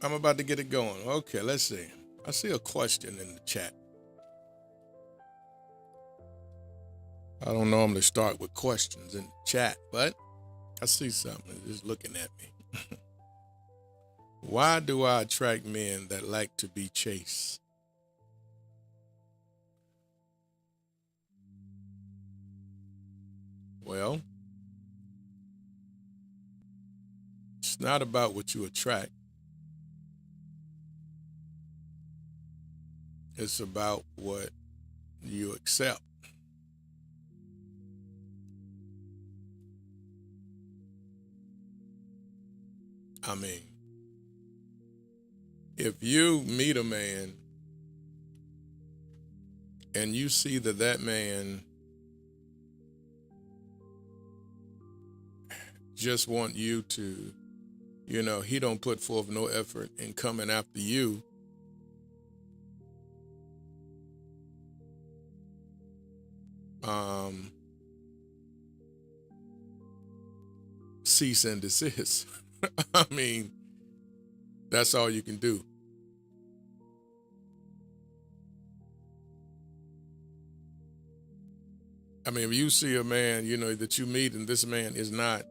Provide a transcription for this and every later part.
I'm about to get it going. Okay, let's see. I see a question in the chat. I don't normally start with questions in the chat, but I see something just looking at me. Why do I attract men that like to be chased? Well, it's not about what you attract, it's about what you accept. I mean, if you meet a man and you see that that man just want you to, he don't put forth no effort in coming after you, um, cease and desist. I mean, that's all you can do. I mean, if you see a man, that you meet and this man is not,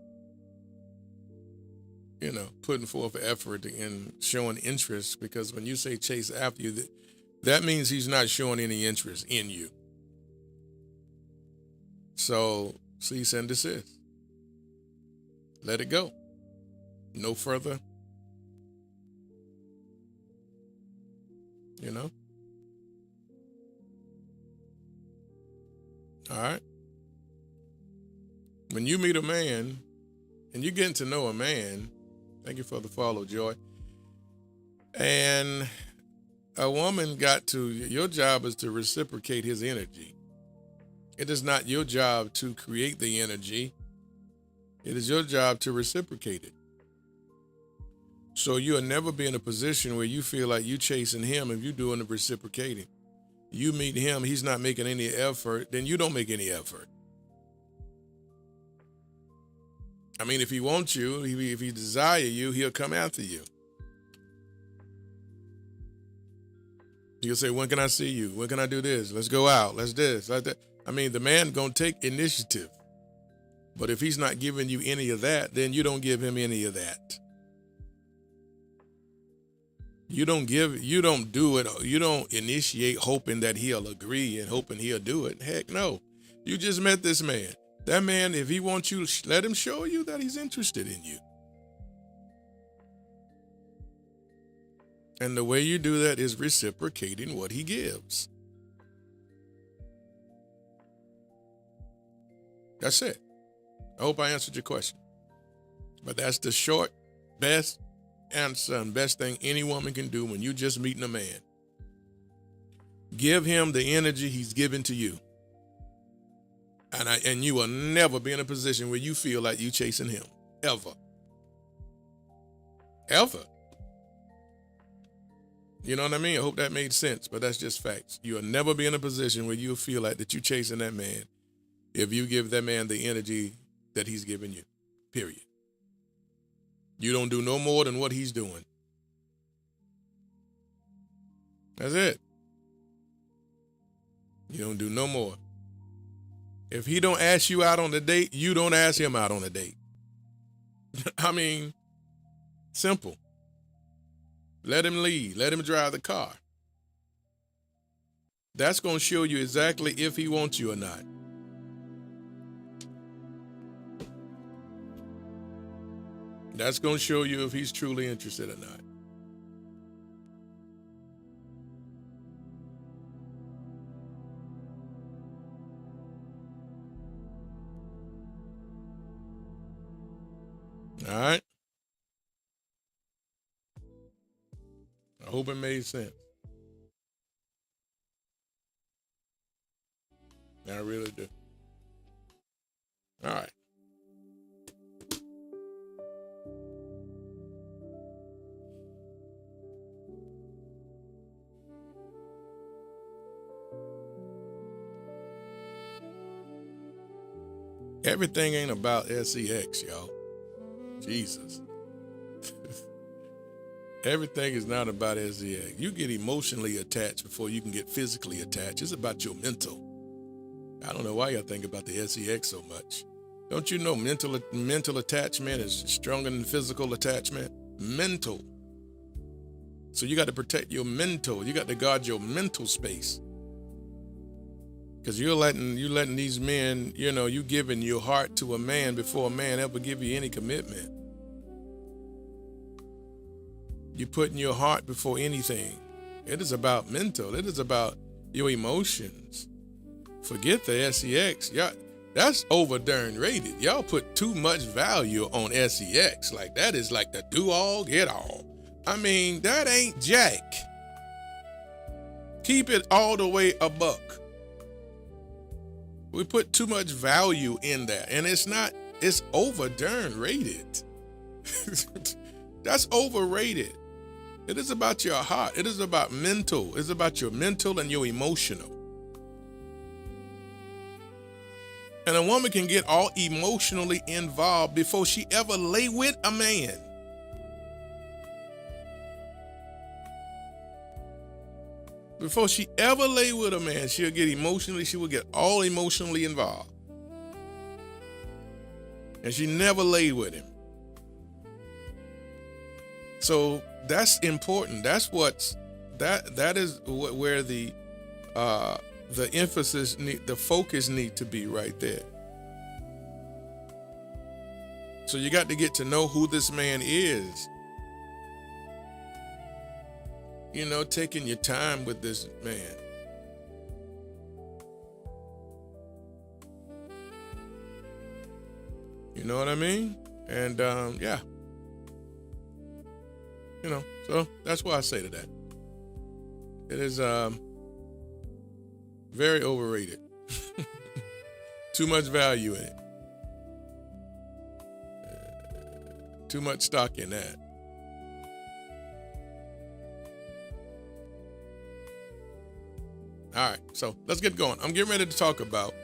putting forth effort in showing interest, because when you say chase after you, that means he's not showing any interest in you. So cease and desist. Let it go. No further, you know? All right. When you meet a man and you're getting to know a man, thank you for the follow, Joy. And a woman your job is to reciprocate his energy. It is not your job to create the energy. It is your job to reciprocate it. So you'll never be in a position where you feel like you chasing him if you're doing the reciprocating. You meet him, he's not making any effort, then you don't make any effort. I mean, if he wants you, if he desire you, he'll come after you. He'll say, when can I see you? When can I do this? Let's go out. Let's this, like that. I mean, the man gonna take initiative. But if he's not giving you any of that, then you don't give him any of that. You don't do it, you don't initiate hoping that he'll agree and hoping he'll do it. Heck no. You just met this man. That man, if he wants you, let him show you that he's interested in you. And the way you do that is reciprocating what he gives. That's it. I hope I answered your question. But that's the short, best answer and best thing any woman can do when you just meeting a man. Give him the energy he's giving to you. And you will never be in a position where you feel like you chasing him. Ever. Ever. You know what I mean? I hope that made sense, but that's just facts. You'll never be in a position where you feel like that you chasing that man if you give that man the energy that he's giving you. Period. You don't do no more than what he's doing. That's it. You don't do no more. If he don't ask you out on a date, you don't ask him out on a date. I mean, simple. Let him lead. Let him drive the car. That's going to show you exactly if he wants you or not. That's going to show you if he's truly interested or not. All right? I hope it made sense. I really do. All right. Everything ain't about sex, y'all. Jesus. Everything is not about SEX. You get emotionally attached before you can get physically attached. It's about your mental. I don't know why y'all think about the SEX so much. Don't you know mental attachment is stronger than physical attachment? Mental. So you got to protect your mental. You got to guard your mental space. Because you're letting these men, you giving your heart to a man before a man ever give you any commitment. You're putting your heart before anything. It is about mental. It is about your emotions. Forget the SEX. Y'all, that's over darn rated. Y'all put too much value on SEX. Like that is like the do all, get all. I mean, that ain't jack. Keep it all the way a buck. We put too much value in that, and it's over darn rated. That's overrated. It is about your heart. It is about mental. It's about your mental and your emotional. And a woman can get all emotionally involved before she ever lay with a man. Before she ever lay with a man, she will get all emotionally involved. And she never laid with him. So that's important. That is where the emphasis, the focus need to be right there. So you got to get to know who this man is. Taking your time with this man. You know what I mean? And yeah. So that's why I say to that. It is very overrated. Too much value in it. Too much stock in that. All right, so let's get going. I'm getting ready to talk about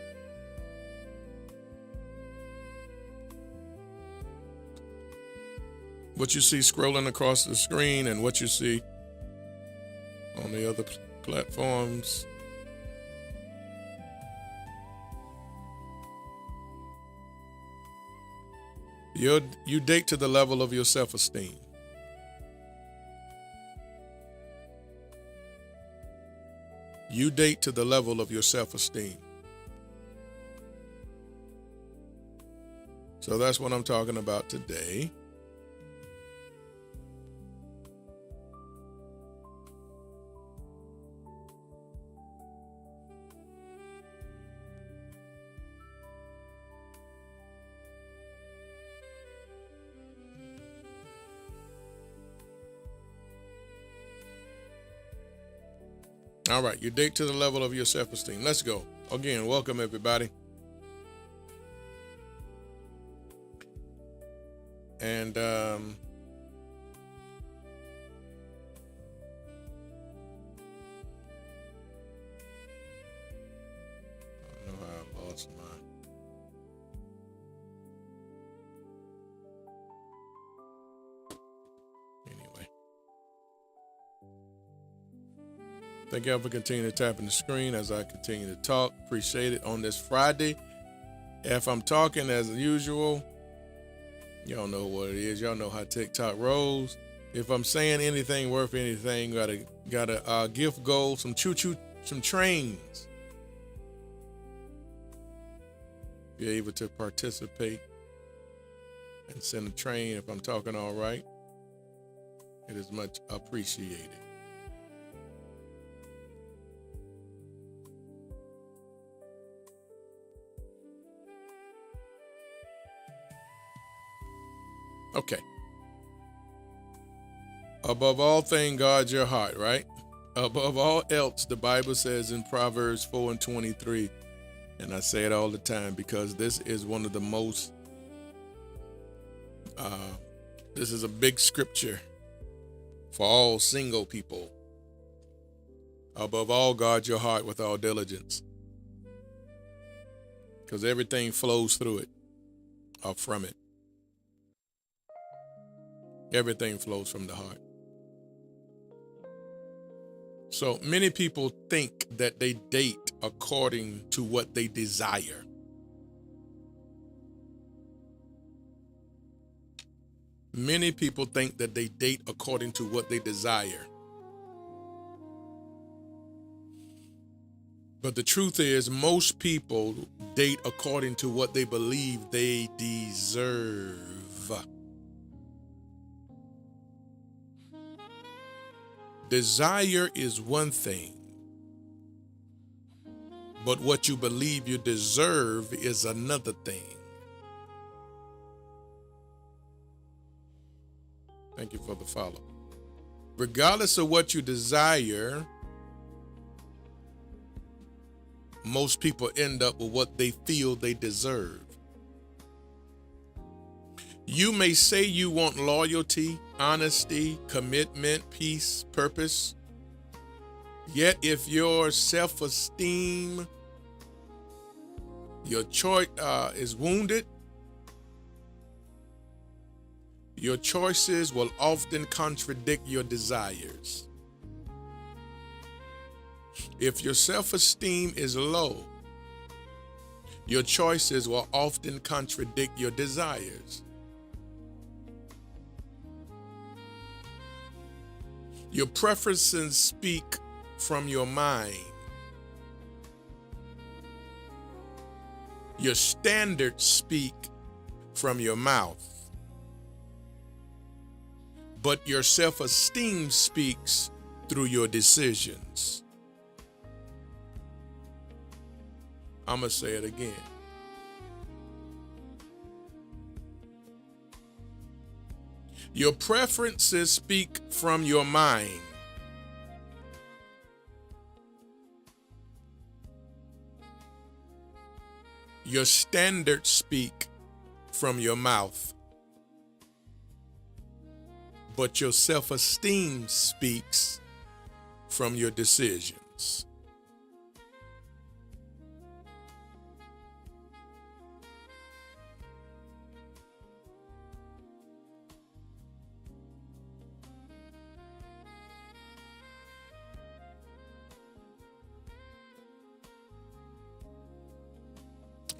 what you see scrolling across the screen and what you see on the other platforms. You date to the level of your self-esteem. You date to the level of your self-esteem. So that's what I'm talking about today. All right, you date to the level of your self-esteem. Let's go. Again, welcome everybody. And I don't know how I lost mine. Anyway. Thank y'all for continuing to tap in the screen as I continue to talk. Appreciate it on this Friday. If I'm talking as usual, y'all know what it is. Y'all know how TikTok rolls. If I'm saying anything worth anything, gotta gift goal, some trains. Be able to participate and send a train if I'm talking all right. It is much appreciated. Okay. Above all things, guard your heart, right? Above all else, the Bible says in Proverbs 4:23, and I say it all the time because this is one of the most, this is a big scripture for all single people. Above all, guard your heart with all diligence, because everything flows through it or from it. Everything flows from the heart. So many people think that they date according to what they desire. Many people think that they date according to what they desire. But the truth is, most people date according to what they believe they deserve. Desire is one thing, but what you believe you deserve is another thing. Thank you for the follow. Regardless of what you desire, most people end up with what they feel they deserve. You may say you want loyalty, honesty, commitment, peace, purpose. Yet if your self-esteem, your choice is wounded, your choices will often contradict your desires. If your self-esteem is low, your choices will often contradict your desires. Your preferences speak from your mind. Your standards speak from your mouth. But your self-esteem speaks through your decisions. I'm going to say it again. Your preferences speak from your mind. Your standards speak from your mouth. But your self-esteem speaks from your decisions.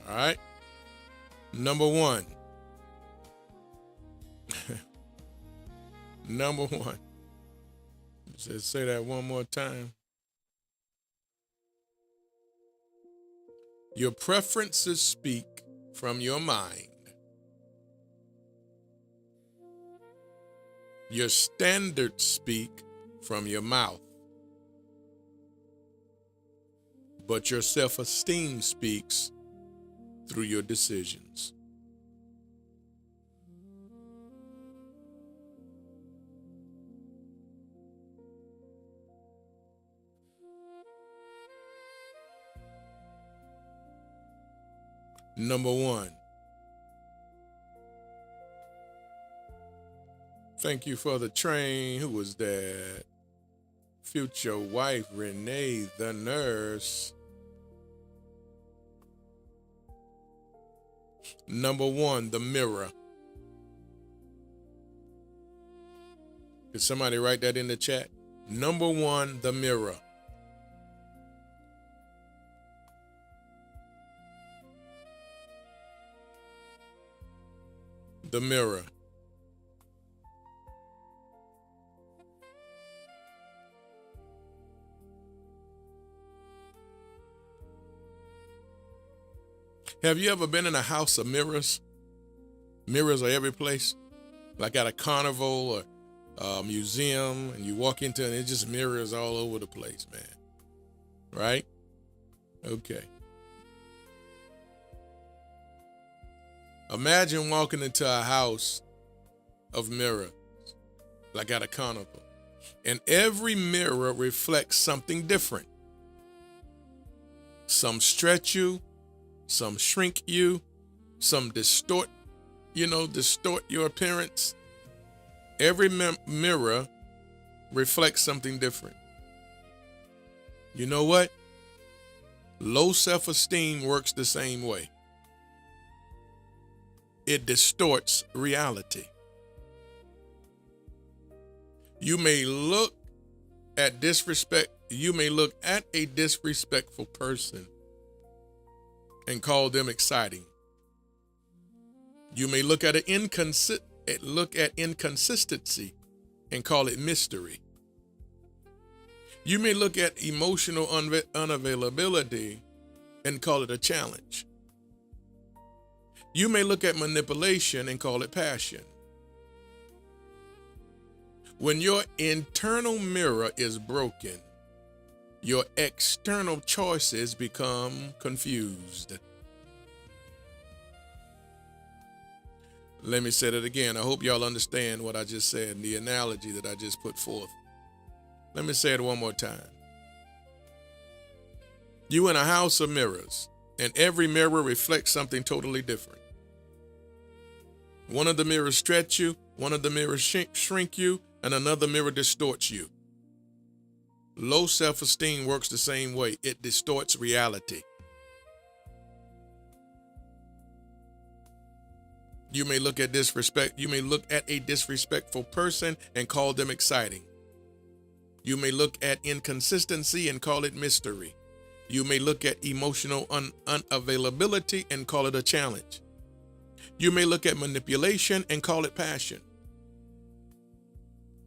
All right. Number one. Number one. Say that one more time. Your preferences speak from your mind. Your standards speak from your mouth. But your self-esteem speaks through your decisions. Number one. Thank you for the train. Who was that? Future wife, Renee, the nurse. Number one, the mirror. Could somebody write that in the chat? Number one, the mirror. The mirror. Have you ever been in a house of mirrors? Mirrors are every place, like at a carnival or a museum, and you walk into it and it's just mirrors all over the place, man. Right? Okay. Imagine walking into a house of mirrors, like at a carnival, and every mirror reflects something different. Some stretch you, some shrink you, some distort your appearance. Every mirror reflects something different. You know what? Low self-esteem works the same way. It distorts reality. You may look at disrespect You may look at a disrespectful person and call them exciting. You may look at inconsistency and call it mystery. You may look at emotional unavailability and call it a challenge. You may look at manipulation and call it passion. When your internal mirror is broken, your external choices become confused. Let me say that again. I hope y'all understand what I just said and the analogy that I just put forth. Let me say it one more time. You in a house of mirrors, and every mirror reflects something totally different. One of the mirrors stretch you, one of the mirrors shrink you, and another mirror distorts you. Low self-esteem works the same way. It distorts reality. You may look at a disrespectful person and call them exciting. You may look at inconsistency and call it mystery. You may look at emotional unavailability and call it a challenge. You may look at manipulation and call it passion.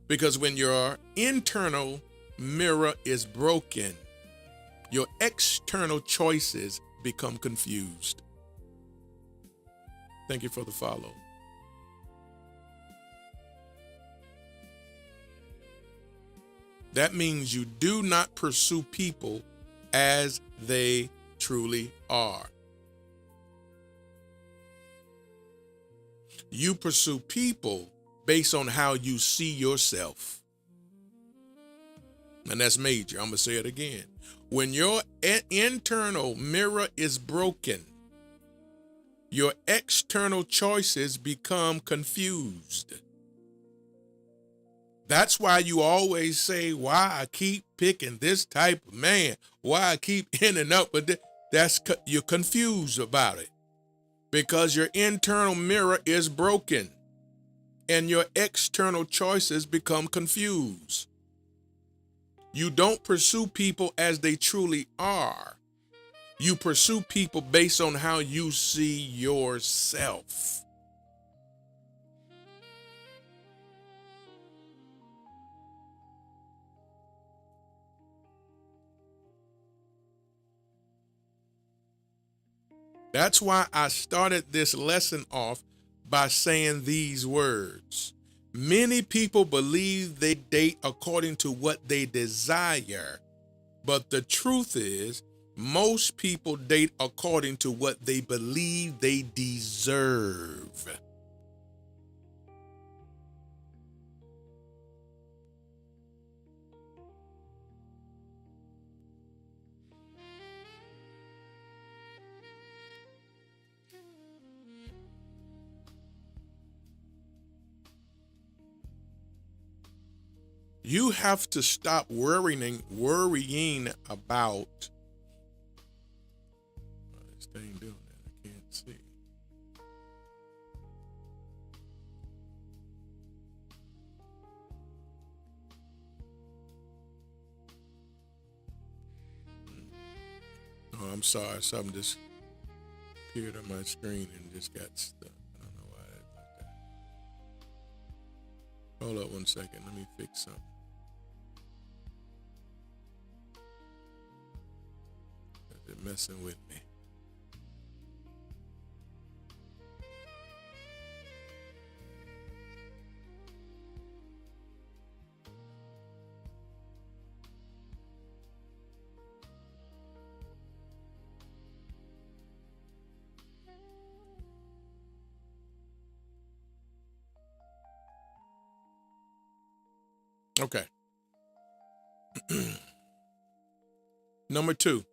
Because when your internal mirror is broken, your external choices become confused. Thank you for the follow. That means you do not pursue people as they truly are. You pursue people based on how you see yourself. And that's major. I'm going to say it again. When your internal mirror is broken, your external choices become confused. That's why you always say, why I keep picking this type of man, why I keep ending up with this. You're confused about it because your internal mirror is broken and your external choices become confused. You don't pursue people as they truly are. You pursue people based on how you see yourself. That's why I started this lesson off by saying these words. Many people believe they date according to what they desire, but the truth is, most people date according to what they believe they deserve. You have to stop worrying about. This thing doing that, I can't see. Oh, I'm sorry. Something just appeared on my screen and just got stuck. I don't know why that's like that. Hold up one second. Let me fix something. They're messing with me. Okay. Number two.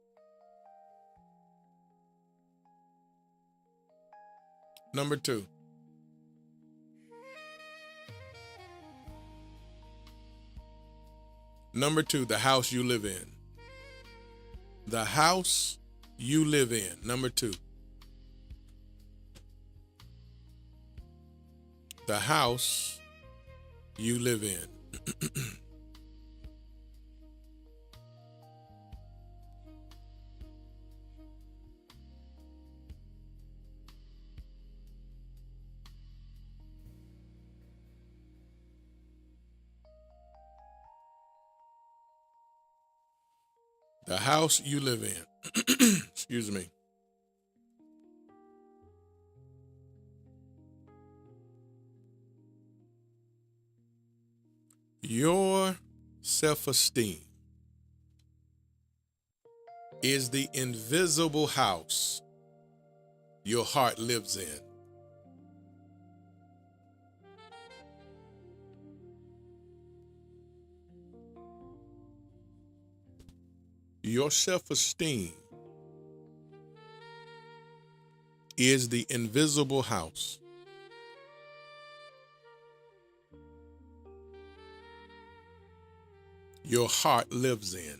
Number two. Number two, the house you live in. The house you live in. Number two. The house you live in. The house you live in. Excuse me. Your self-esteem is the invisible house your heart lives in. Your self-esteem is the invisible house your heart lives in.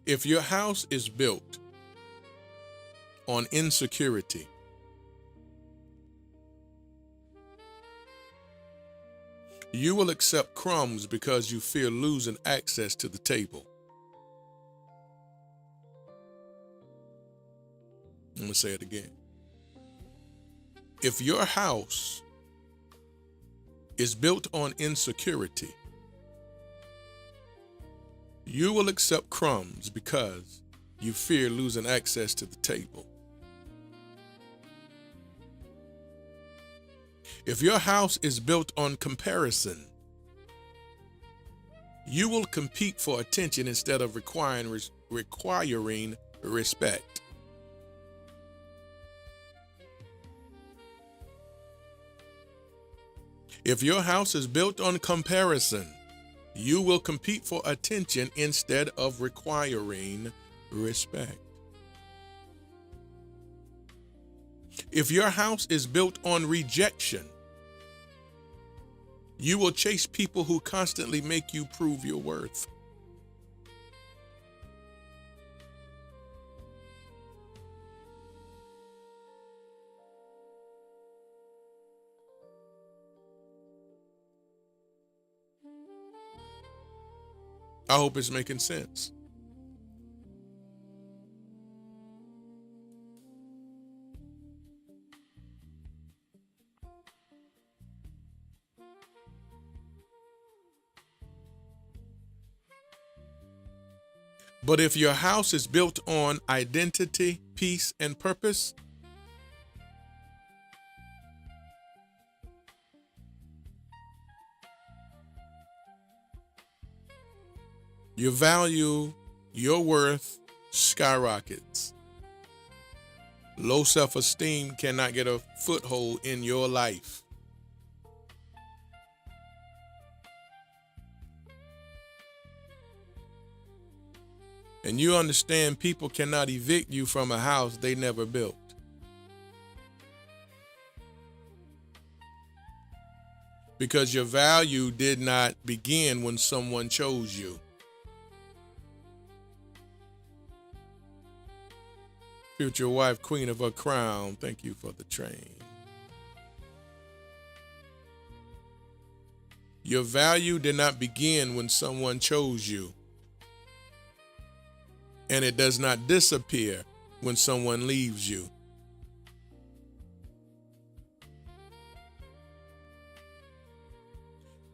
If your house is built on insecurity, you will accept crumbs because you fear losing access to the table. I'm going to say it again. If your house is built on insecurity, you will accept crumbs because you fear losing access to the table. If your house is built on comparison, you will compete for attention instead of requiring respect. If your house is built on comparison, you will compete for attention instead of requiring respect. If your house is built on rejection, you will chase people who constantly make you prove your worth. I hope it's making sense. But if your house is built on identity, peace, and purpose, your value, your worth skyrockets. Low self-esteem cannot get a foothold in your life. And you understand people cannot evict you from a house they never built. Because your value did not begin when someone chose you. Future wife, queen of her crown, thank you for the train. Your value did not begin when someone chose you. And it does not disappear when someone leaves you.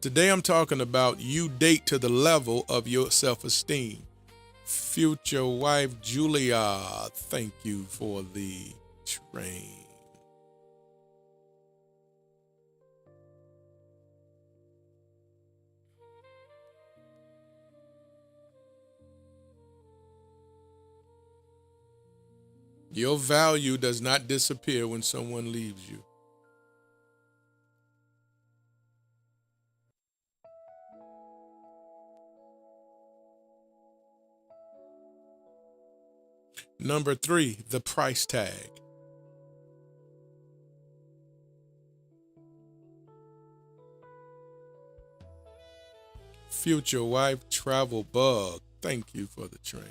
Today I'm talking about you date to the level of your self-esteem. Future wife Julia, thank you for the train. Your value does not disappear when someone leaves you. Number 3, the price tag. Future wife travel bug, thank you for the train.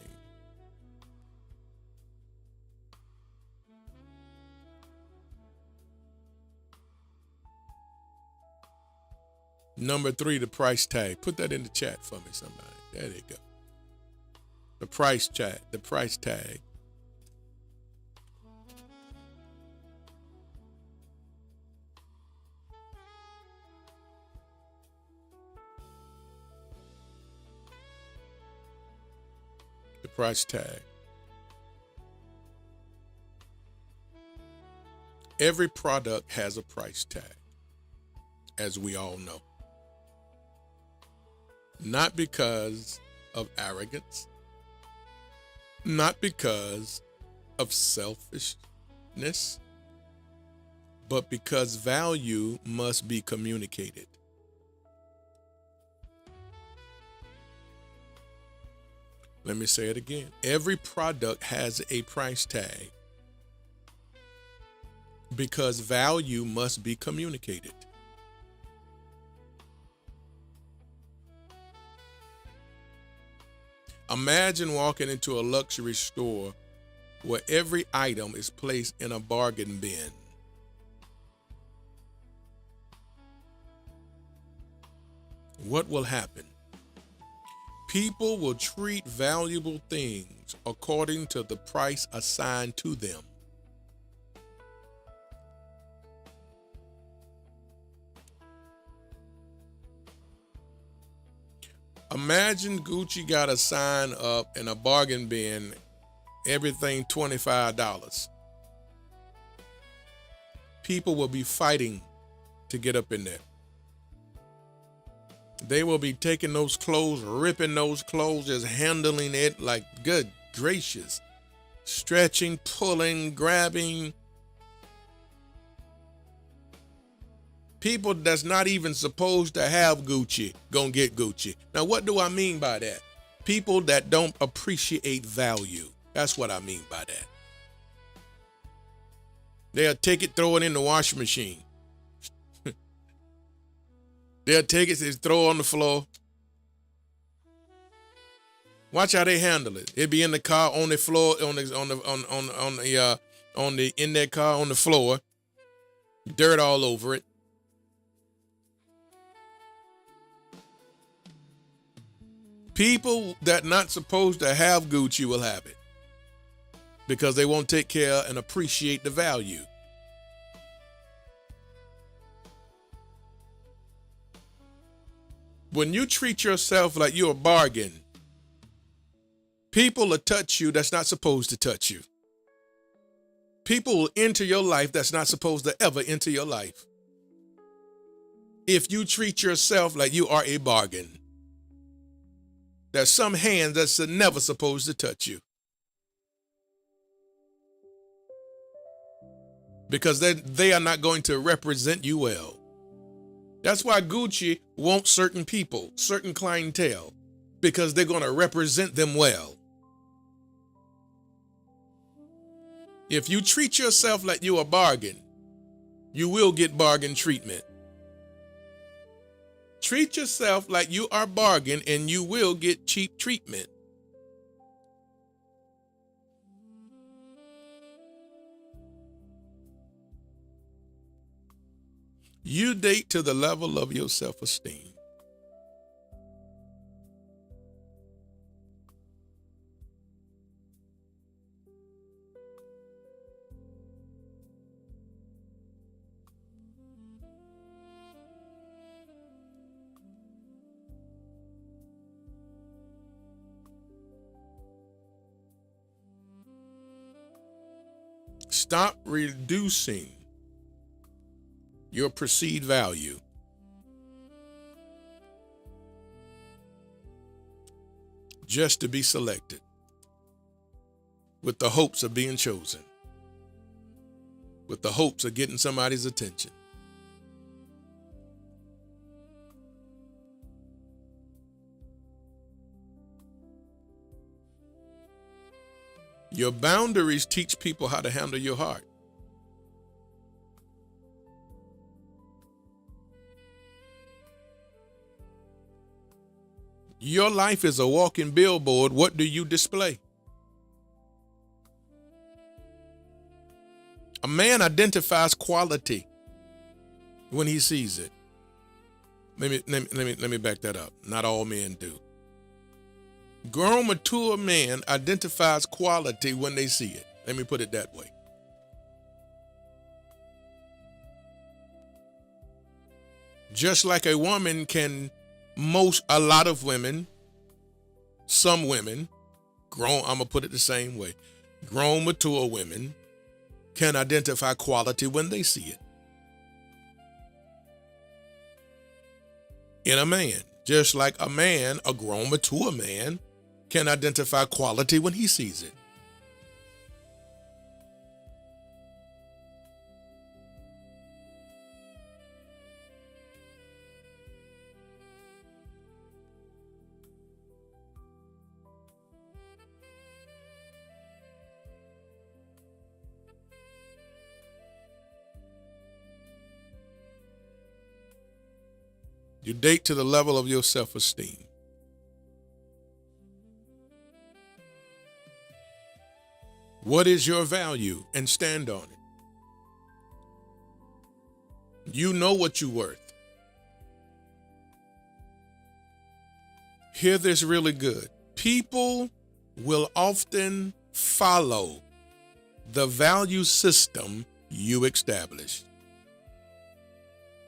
Number 3, the price tag. Put that in the chat for me, somebody. There you go. The price tag, the price tag. price tag. Every product has a price tag, as we all know. Not because of arrogance, not because of selfishness, but because value must be communicated. Let me say it again. Every product has a price tag because value must be communicated. Imagine walking into a luxury store where every item is placed in a bargain bin. What will happen? People will treat valuable things according to the price assigned to them. Imagine Gucci got a sign up in a bargain bin, everything $25. People will be fighting to get up in there. They will be taking those clothes, ripping those clothes, just handling it like, good gracious, stretching, pulling, grabbing. People that's not even supposed to have Gucci gonna get Gucci. Now, what do I mean by that? People that don't appreciate value. That's what I mean by that. They'll take it, throw it in the washing machine. They'll take it, throw it on the floor. Watch how they handle it. It'll be in the car, on the floor, in their car on the floor, dirt all over it. People that not supposed to have Gucci will have it because they won't take care and appreciate the value. When you treat yourself like you're a bargain, people will touch you that's not supposed to touch you. People will enter your life that's not supposed to ever enter your life. If you treat yourself like you are a bargain, there's some hands that's never supposed to touch you. Because they are not going to represent you well. That's why Gucci wants certain people, certain clientele, because they're going to represent them well. If you treat yourself like you're a bargain, you will get bargain treatment. Treat yourself like you are bargain and you will get cheap treatment. You date to the level of your self-esteem. Stop reducing your perceived value just to be selected with the hopes of being chosen, with the hopes of getting somebody's attention. Your boundaries teach people how to handle your heart. Your life is a walking billboard. What do you display? A man identifies quality when he sees it. Let me back that up. Not all men do. Grown, mature man identifies quality when they see it. Let me put it that way. Just like a woman can, a lot of women, some women I'm going to put it the same way. Grown, mature women can identify quality when they see it in a man. Just like a man, a grown, mature man, can identify quality when he sees it. You date to the level of your self-esteem. What is your value? And stand on it. You know what you're worth. Hear this really good. People will often follow the value system you establish.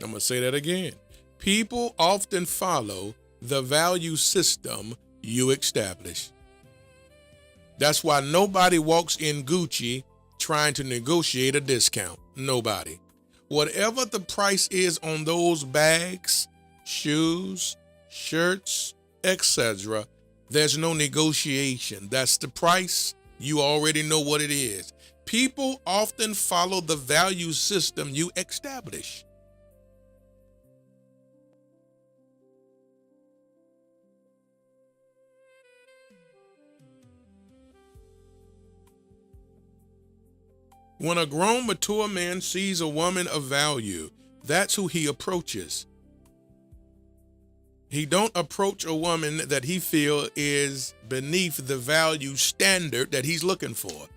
I'm going to say that again. People often follow the value system you establish. That's why nobody walks in Gucci trying to negotiate a discount. Nobody. Whatever the price is on those bags, shoes, shirts, etc., there's no negotiation. That's the price. You already know what it is. People often follow the value system you establish. When a grown, mature man sees a woman of value, that's who he approaches. He don't approach a woman that he feel is beneath the value standard that he's looking for.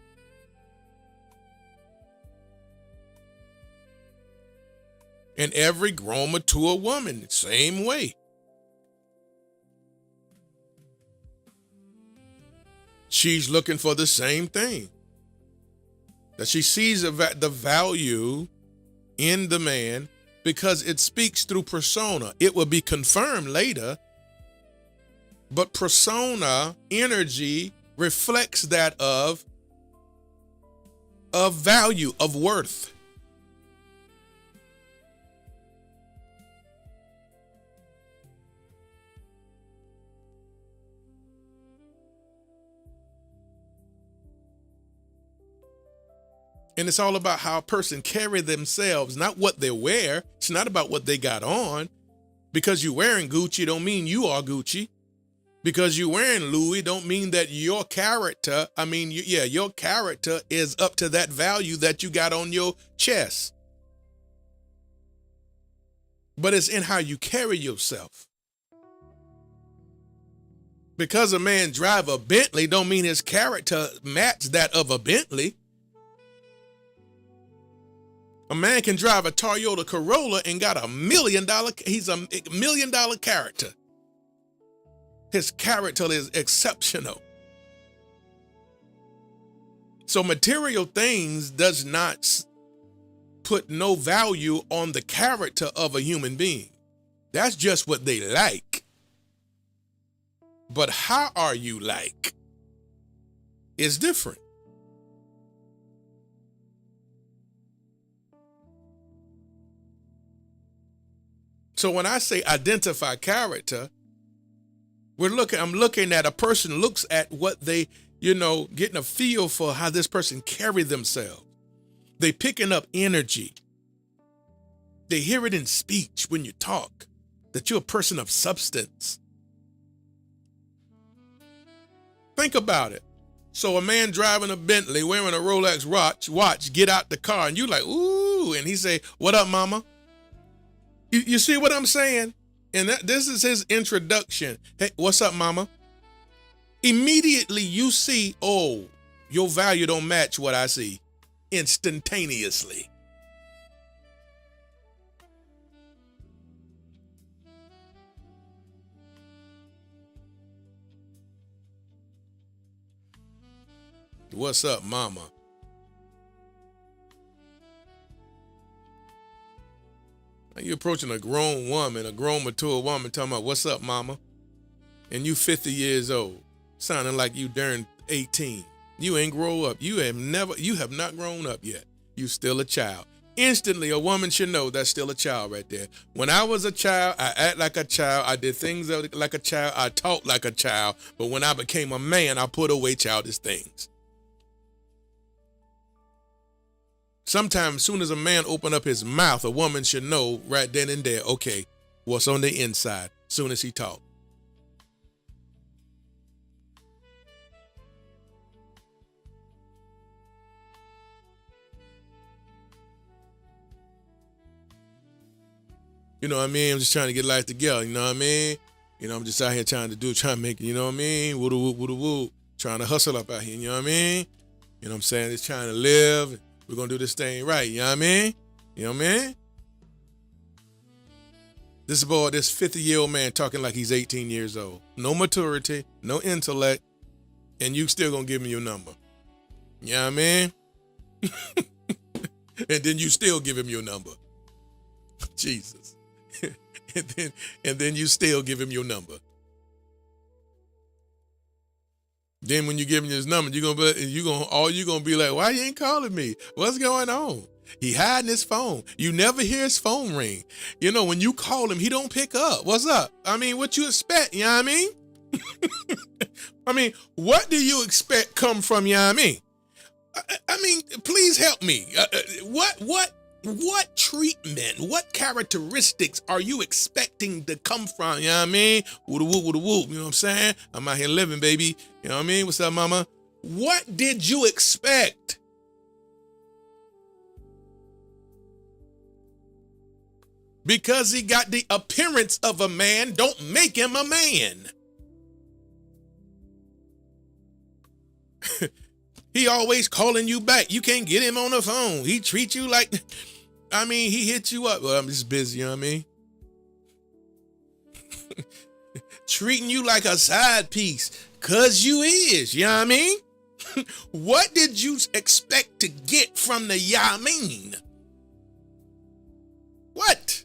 And every grown, mature woman, same way. She's looking for the same thing. That she sees the value in the man because it speaks through persona. It will be confirmed later, but persona, energy, reflects that of value, of worth. And it's all about how a person carry themselves, not what they wear. It's not about what they got on. Because you're wearing Gucci don't mean you are Gucci. Because you're wearing Louis don't mean that your character, your character is up to that value that you got on your chest. But it's in how you carry yourself. Because a man drive a Bentley don't mean his character match that of a Bentley. A man can drive a Toyota Corolla and got he's a $1 million character. His character is exceptional. So material things does not put no value on the character of a human being. That's just what they like. But how are you like is different. So when I say identify character, I'm looking at a person looks at what they, getting a feel for how this person carry themselves. They picking up energy. They hear it in speech when you talk, that you're a person of substance. Think about it. So a man driving a Bentley, wearing a Rolex watch, get out the car and you like, ooh, and he say, "What up, mama?" You see what I'm saying? And this is his introduction. "Hey, what's up, mama?" Immediately you see, oh, your value don't match what I see. Instantaneously. "What's up, mama?" You're approaching a grown woman, a grown mature woman, talking about "What's up, mama?" And you 50 years old, sounding like you during 18. You ain't grow up. You have not grown up yet. You still a child. Instantly, a woman should know that's still a child right there. When I was a child, I act like a child. I did things like a child. I talked like a child. But when I became a man, I put away childish things. Sometimes, as soon as a man open up his mouth, a woman should know right then and there, okay, what's on the inside, soon as he talk. You know what I mean? I'm just trying to get life together, you know what I mean? You know, I'm just out here trying to make it, you know what I mean? Woo-da-woo. Trying to hustle up out here, you know what I mean? You know what I'm saying? Just trying to live. We're going to do this thing right, you know what I mean? You know what I mean? This 50-year-old man talking like he's 18 years old. No maturity, no intellect, and you still going to give me your number. You know what I mean? And then you still give him your number. Jesus. and then you still give him your number. Then when you give him his number, you're gonna be like, why you ain't calling me? What's going on? He hiding his phone. You never hear his phone ring. You know, when you call him, he don't pick up. What's up? I mean, what you expect? You know what I mean? I mean, what do you expect come from? You know what I mean? I mean, please help me. What treatment, what characteristics are you expecting to come from? You know what I mean? Woo-da-whoop. You know what I'm saying? I'm out here living, baby. You know what I mean? What's up, mama? What did you expect? Because he got the appearance of a man, don't make him a man. He always calling you back. You can't get him on the phone. He treats you like, I mean, he hits you up. Well, I'm just busy, you know what I mean? Treating you like a side piece, cause you is, you know what I mean? What did you expect to get from the Yamin? What?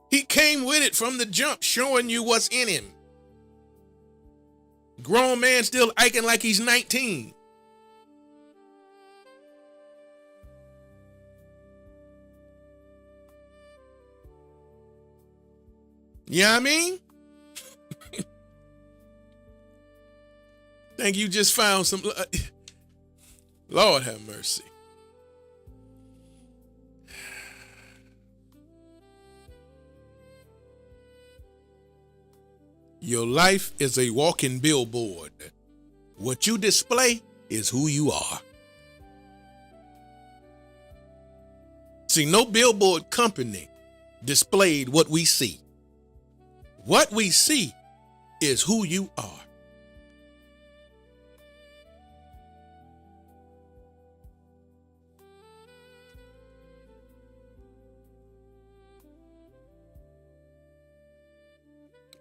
He came with it from the jump, showing you what's in him. Grown man still acting like he's 19. You know what I mean? Think you just found some... Lord have mercy. Your life is a walking billboard. What you display is who you are. See, no billboard company displayed what we see. What we see is who you are.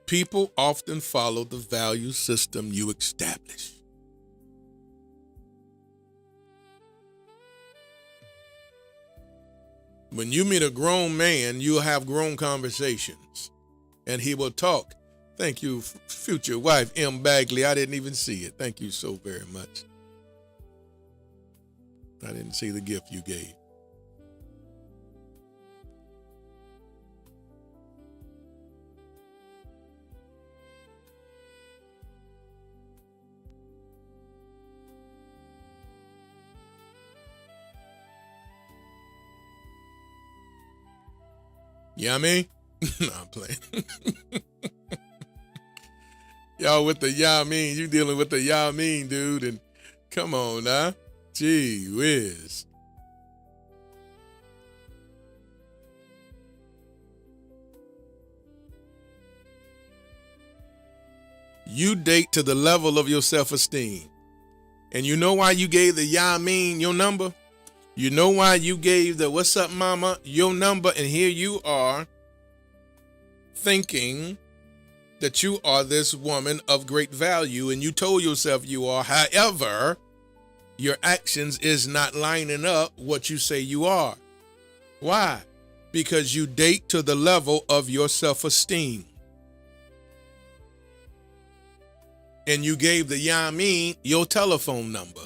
People often follow the value system you establish. When you meet a grown man, you'll have grown conversations, and he will talk. Thank you, future wife, M. Bagley. I didn't even see it. Thank you so very much. I didn't see the gift you gave. You know what I mean? No, I'm playing. Y'all with the y'all mean, you dealing with the y'all mean, dude, and come on now. Gee whiz. You date to the level of your self-esteem. And you know why you gave the y'all mean your number? You know why you gave the what's up mama your number, and here you are thinking that you are this woman of great value, and you told yourself you are. However, your actions is not lining up what you say you are. Why? Because you date to the level of your self-esteem. and you gave the Yamin your telephone number.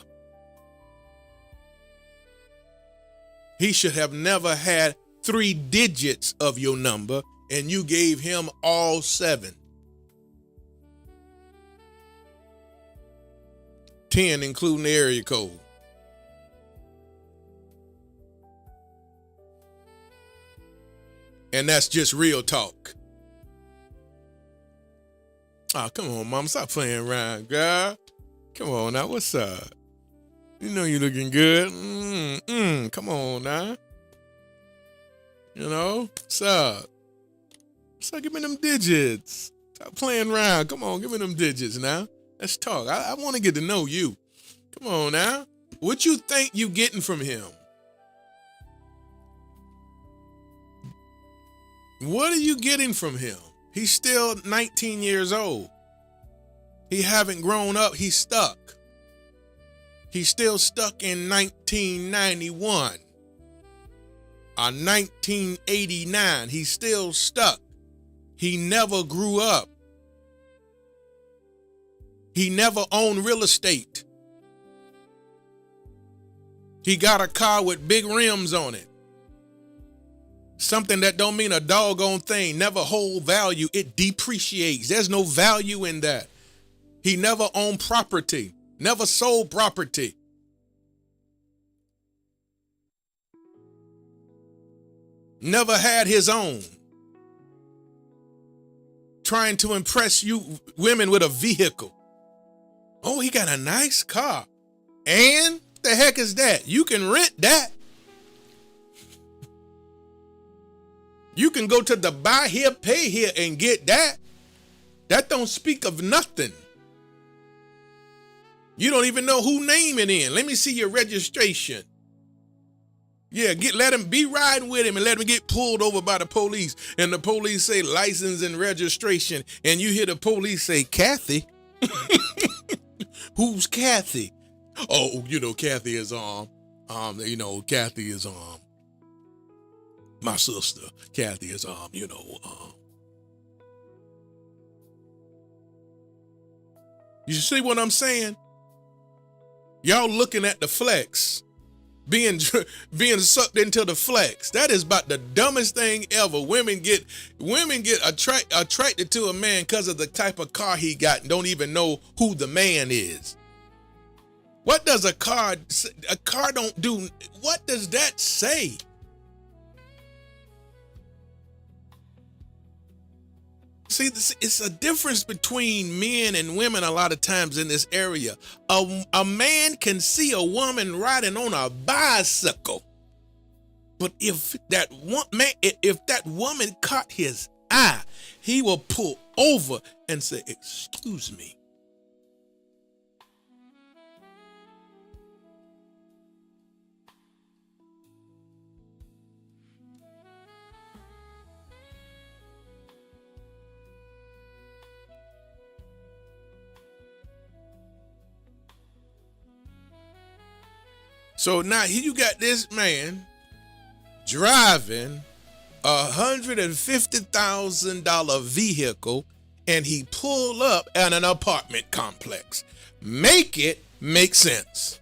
He should have never had 3 digits of your number, and you gave him all 7. 10, including the area code. And that's just real talk. Oh, come on, Mom. Stop playing around, girl. Come on now. What's up? You know you looking good. Come on now. You know? What's up? So give me them digits. Stop playing around. Come on, give me them digits now. Let's talk. I want to get to know you. Come on now. What you think you getting from him? What are you getting from him? He's still 19 years old. He haven't grown up. He's stuck. He's still stuck in 1991 or 1989. He's still stuck. He never grew up. He never owned real estate. He got a car with big rims on it. Something that don't mean a doggone thing, never hold value. It depreciates. There's no value in that. He never owned property, never sold property. Never had his own. Trying to impress you women with a vehicle. Oh, he got a nice car. And the heck is that? You can rent that. You can go to the buy here, pay here and get that. That don't speak of nothing. You don't even know who name it in. Let me see your registration. Yeah, let him be riding with him and let him get pulled over by the police. And the police say license and registration. And you hear the police say, Kathy. Who's Kathy? Oh, Kathy is Kathy is my sister. Kathy is You see what I'm saying? Y'all looking at the flex, being sucked into the flex. That is about the dumbest thing ever. Women get attracted to a man because of the type of car he got and don't even know who the man is. What does a car don't do? What does that say? See, it's a difference between men and women a lot of times in this area. A man can see a woman riding on a bicycle, but if that woman caught his eye, he will pull over and say, "Excuse me." So now here you got this man driving $150,000 vehicle, and he pulled up at an apartment complex. Make it make sense.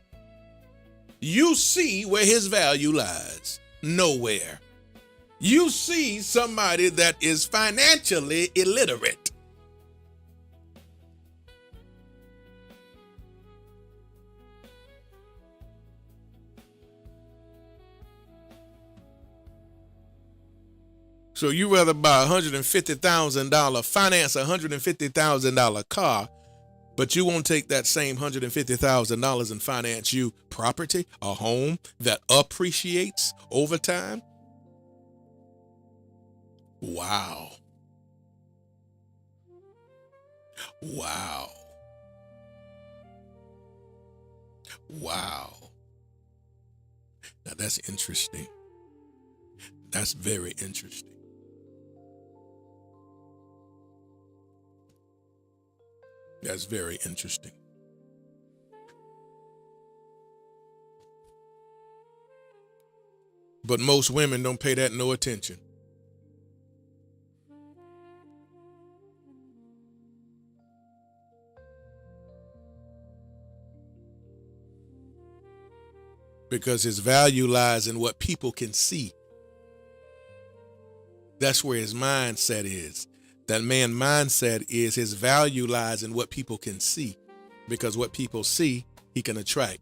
You see where his value lies. Nowhere. You see somebody that is financially illiterate. So you rather buy $150,000, finance $150,000 car, but you won't take that same $150,000 and finance you property, a home that appreciates over time? Wow. Wow. Wow. Now that's interesting. That's very interesting. That's very interesting. But most women don't pay that no attention. because his value lies in what people can see. That's where his mindset is. That man mindset is his value lies in what people can see, because what people see, he can attract.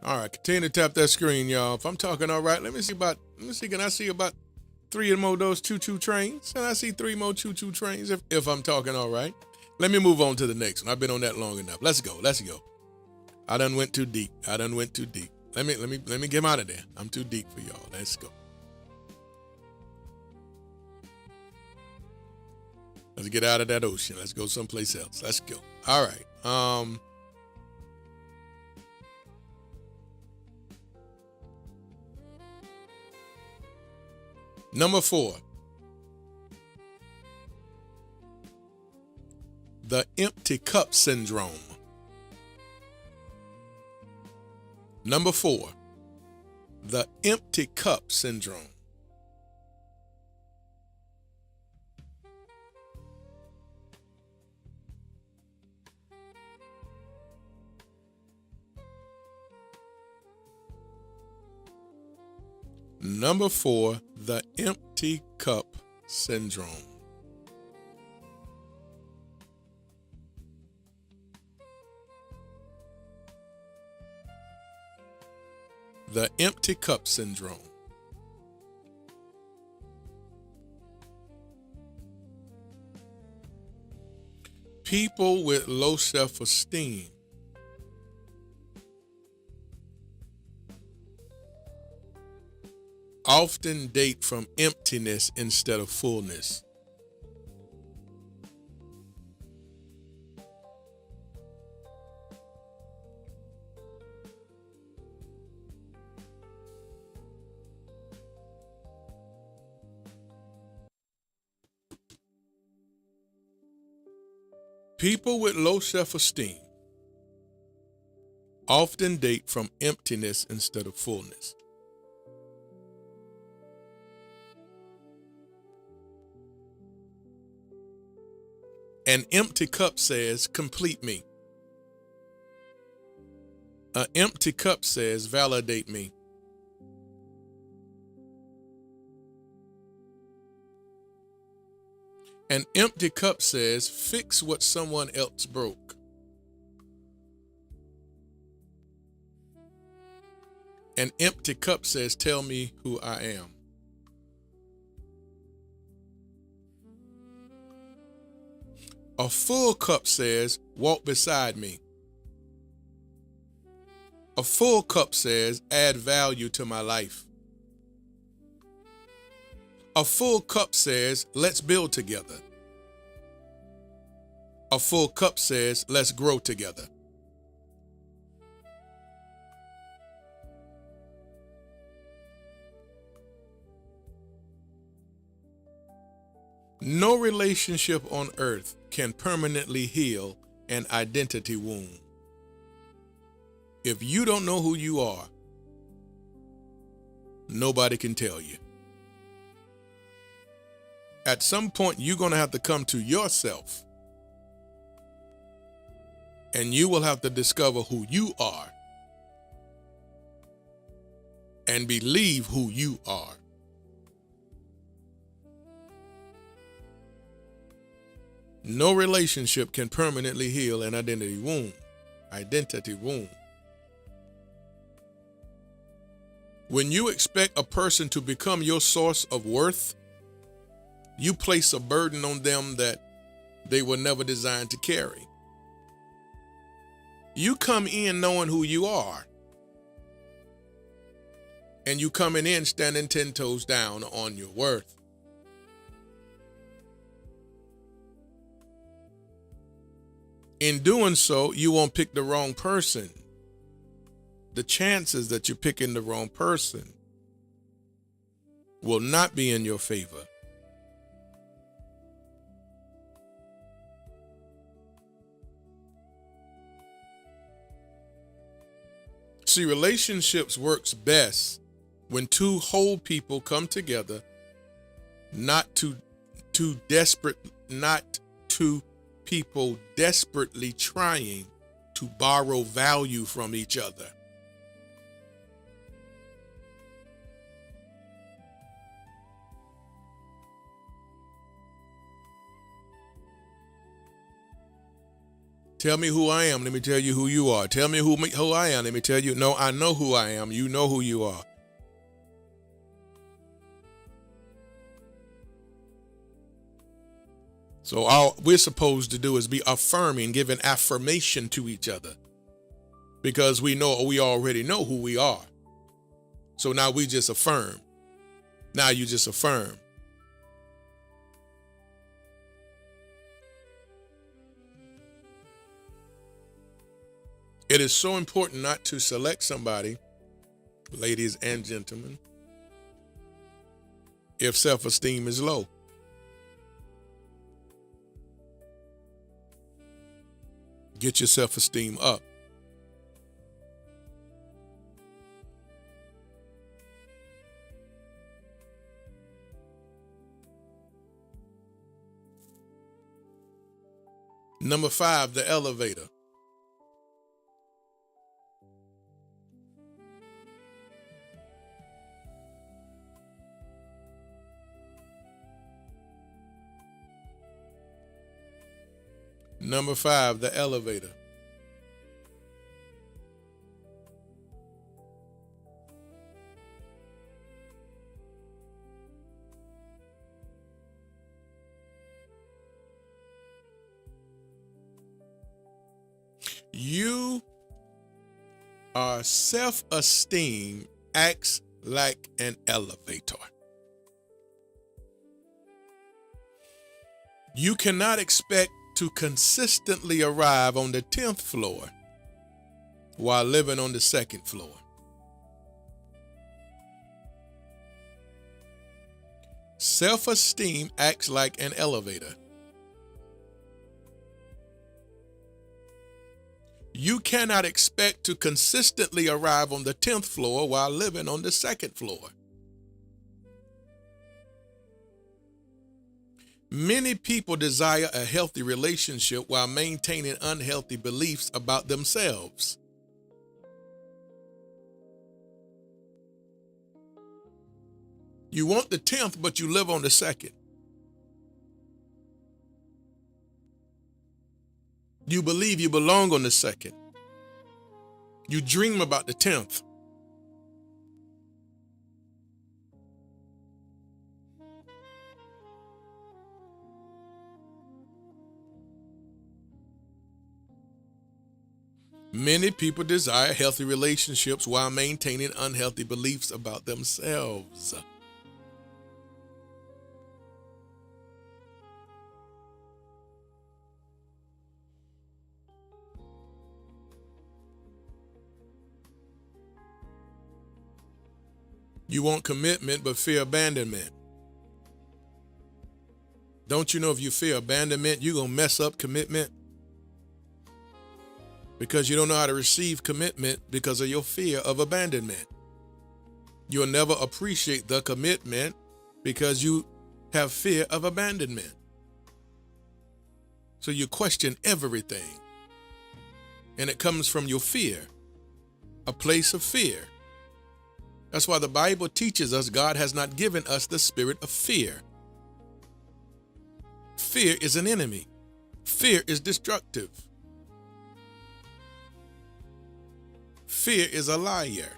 All right, continue to tap that screen, y'all. If I'm talking all right, can I see about 3 more of those choo-choo trains? Can I see 3 more choo-choo trains if I'm talking all right? Let me move on to the next one. I've been on that long enough. Let's go. I done went too deep. Let me get out of there. I'm too deep for y'all. Let's go. Let's get out of that ocean. Let's go someplace else. Let's go. All right. Number 4. The empty cup syndrome. Number 4. The empty cup syndrome. Number 4, the empty cup syndrome. The empty cup syndrome. People with low self-esteem often date from emptiness instead of fullness. People with low self-esteem often date from emptiness instead of fullness. An empty cup says, complete me. An empty cup says, validate me. An empty cup says, fix what someone else broke. An empty cup says, tell me who I am. A full cup says, walk beside me. A full cup says, add value to my life. A full cup says, let's build together. A full cup says, let's grow together. No relationship on earth can permanently heal an identity wound. If you don't know who you are, nobody can tell you. At some point, you're going to have to come to yourself, and you will have to discover who you are and believe who you are. No relationship can permanently heal an identity wound. When you expect a person to become your source of worth, you place a burden on them that they were never designed to carry. You come in knowing who you are, and you coming in standing 10 toes down on your worth. In doing so, you won't pick the wrong person. The chances that you're picking the wrong person will not be in your favor. See, relationships works best when two whole people come together not to desperate, not to people desperately trying to borrow value from each other. Tell me who I am, let me tell you who you are. Tell me who I am, let me tell you. No, I know who I am, you know who you are. So all we're supposed to do is be affirming, giving affirmation to each other, because we already know who we are. So now we just affirm. Now you just affirm. It is so important not to select somebody, ladies and gentlemen, if self-esteem is low. Get your self-esteem up. Number 5, the elevator. Number 5, the elevator. Our self-esteem acts like an elevator. You cannot expect to consistently arrive on the 10th floor while living on the 2nd floor. Self-esteem acts like an elevator. You cannot expect to consistently arrive on the 10th floor while living on the 2nd floor. Many people desire a healthy relationship while maintaining unhealthy beliefs about themselves. You want the 10th, but you live on the 2nd. You believe you belong on the 2nd. You dream about the 10th. Many people desire healthy relationships while maintaining unhealthy beliefs about themselves. You want commitment but fear abandonment. Don't you know if you fear abandonment, you're going to mess up commitment? Because you don't know how to receive commitment because of your fear of abandonment. You'll never appreciate the commitment because you have fear of abandonment. So you question everything. And it comes from your fear, a place of fear. That's why the Bible teaches us God has not given us the spirit of fear. Fear is an enemy. Fear is destructive. Fear is a liar.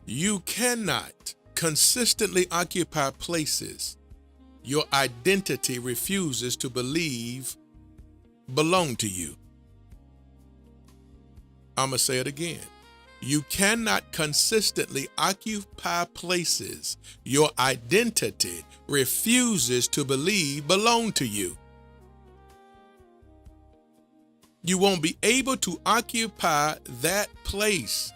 You cannot consistently occupy places your identity refuses to believe belong to you. I'm going to say it again. You cannot consistently occupy places your identity refuses to believe belong to you. You won't be able to occupy that place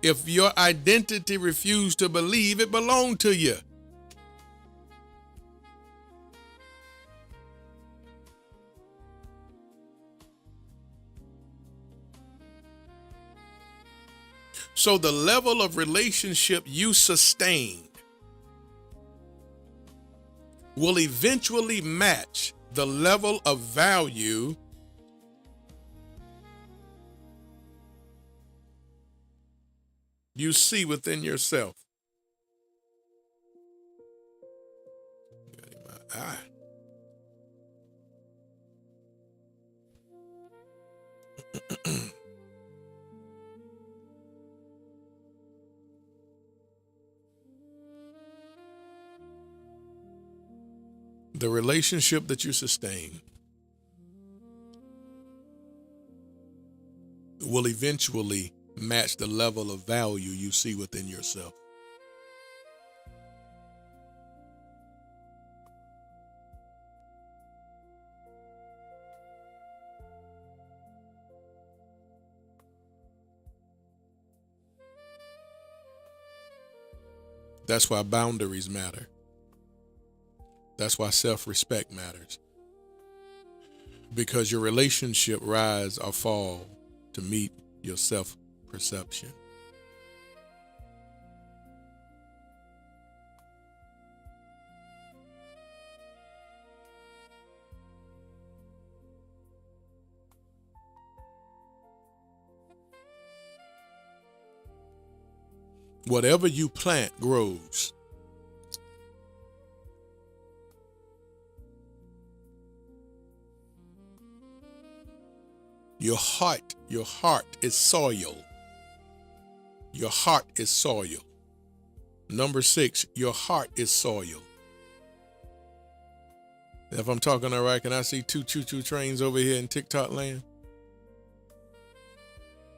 if your identity refuses to believe it belonged to you. So the level of relationship you sustain will eventually match the level of value you see within yourself. Got in my eye. The relationship that you sustain will eventually match the level of value you see within yourself. That's why boundaries matter. That's why self-respect matters. Because your relationship rise or fall to meet your self-perception. Whatever you plant grows. Your heart is soil. Your heart is soil. Number 6, your heart is soil. If I'm talking all right, can I see 2 choo-choo trains over here in TikTok land?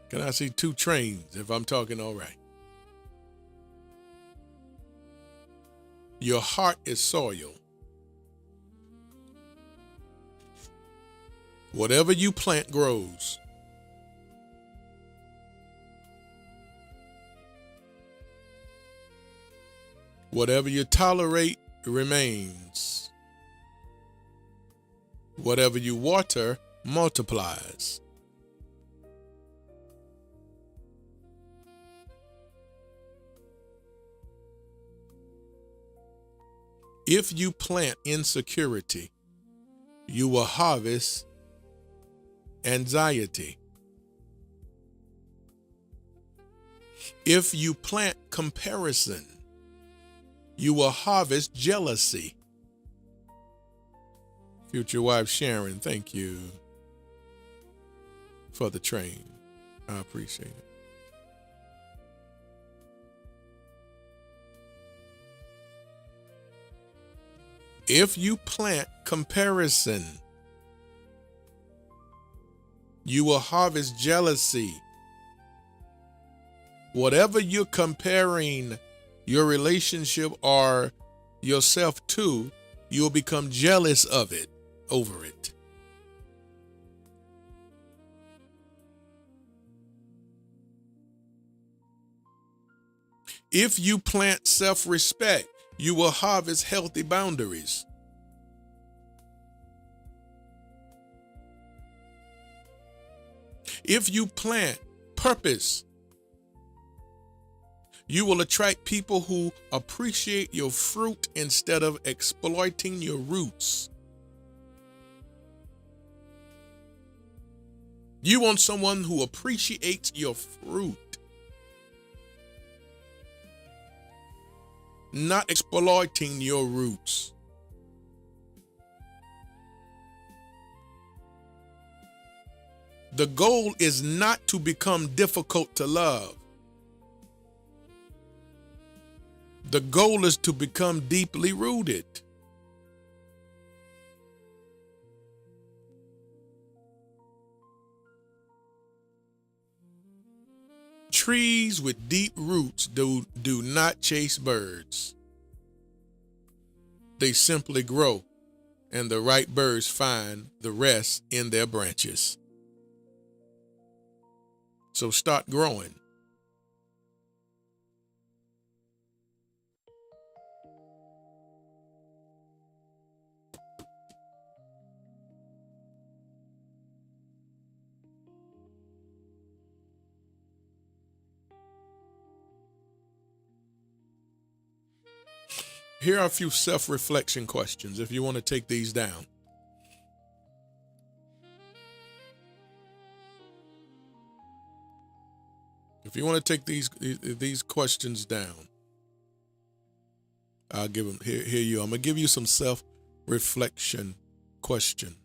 Can I see 2 trains if I'm talking all right? Your heart is soil. Whatever you plant grows. Whatever you tolerate remains. Whatever you water multiplies. If you plant insecurity, you will harvest anxiety. If you plant comparison, you will harvest jealousy. Future wife Sharon, thank you for the train. I appreciate it. If you plant comparison, you will harvest jealousy. Whatever you're comparing your relationship or yourself to, you'll become jealous of it, over it. If you plant self-respect, you will harvest healthy boundaries. If you plant purpose, you will attract people who appreciate your fruit instead of exploiting your roots. You want someone who appreciates your fruit, not exploiting your roots. The goal is not to become difficult to love. The goal is to become deeply rooted. Trees with deep roots do not chase birds. They simply grow, and the right birds find the rest in their branches. So start growing. Here are a few self-reflection questions if you want to take these down. If you want to take these questions down, I'll give them. Here you. I'm gonna give you some self-reflection questions.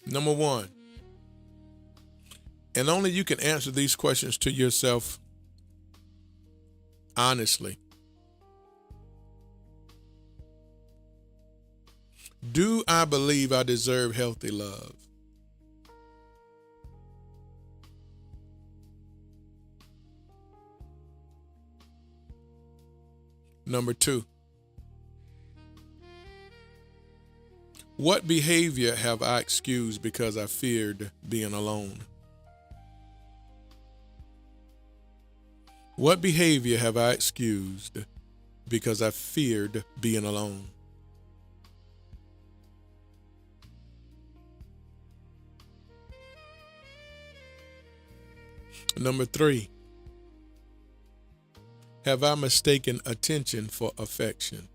Number one, and only you can answer these questions to yourself honestly. Do I believe I deserve healthy love? Number two, what behavior have I excused because I feared being alone? What behavior have I excused because I feared being alone? Number three, have I mistaken attention for affection?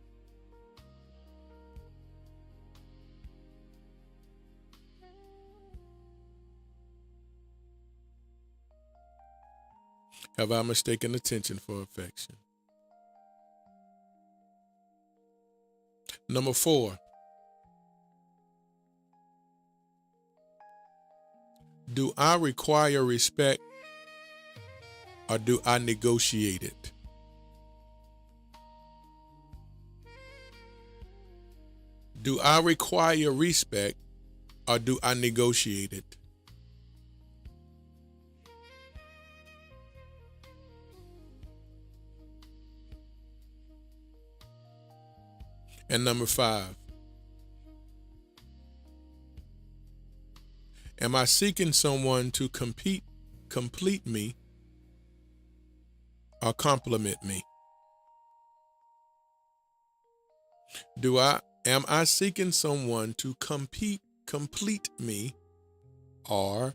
Have I mistaken attention for affection? Number four, do I require respect or do I negotiate it? Do I require respect or do I negotiate it? And number five, am I seeking someone to complete me or compliment me? Am I seeking someone to complete me or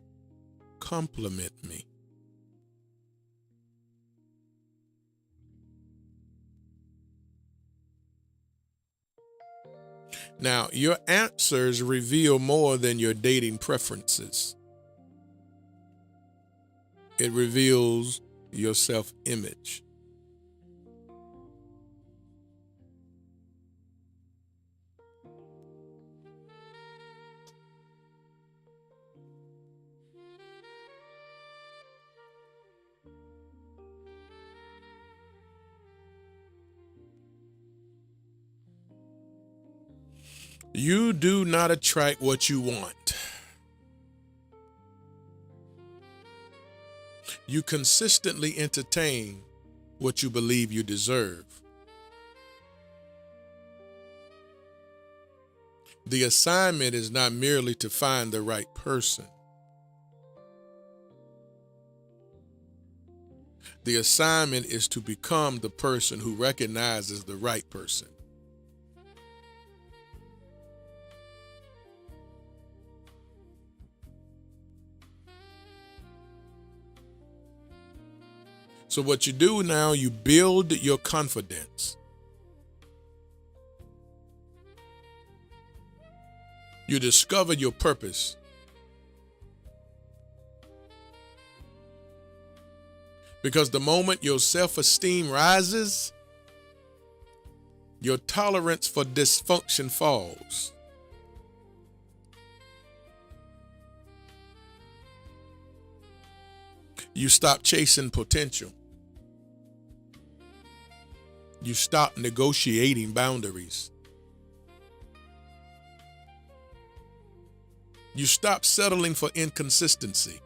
compliment me? Now, your answers reveal more than your dating preferences. It reveals your self-image. You do not attract what you want. You consistently entertain what you believe you deserve. The assignment is not merely to find the right person. The assignment is to become the person who recognizes the right person. So what you do now, you build your confidence. You discover your purpose. Because the moment your self-esteem rises, your tolerance for dysfunction falls. You stop chasing potential. You stop negotiating boundaries. You stop settling for inconsistency.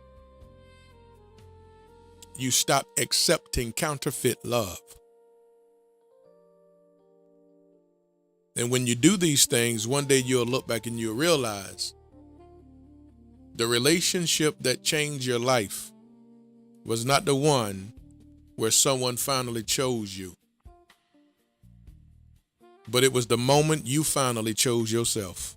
You stop accepting counterfeit love. And when you do these things, one day you'll look back and you'll realize the relationship that changed your life was not the one where someone finally chose you, but it was the moment you finally chose yourself.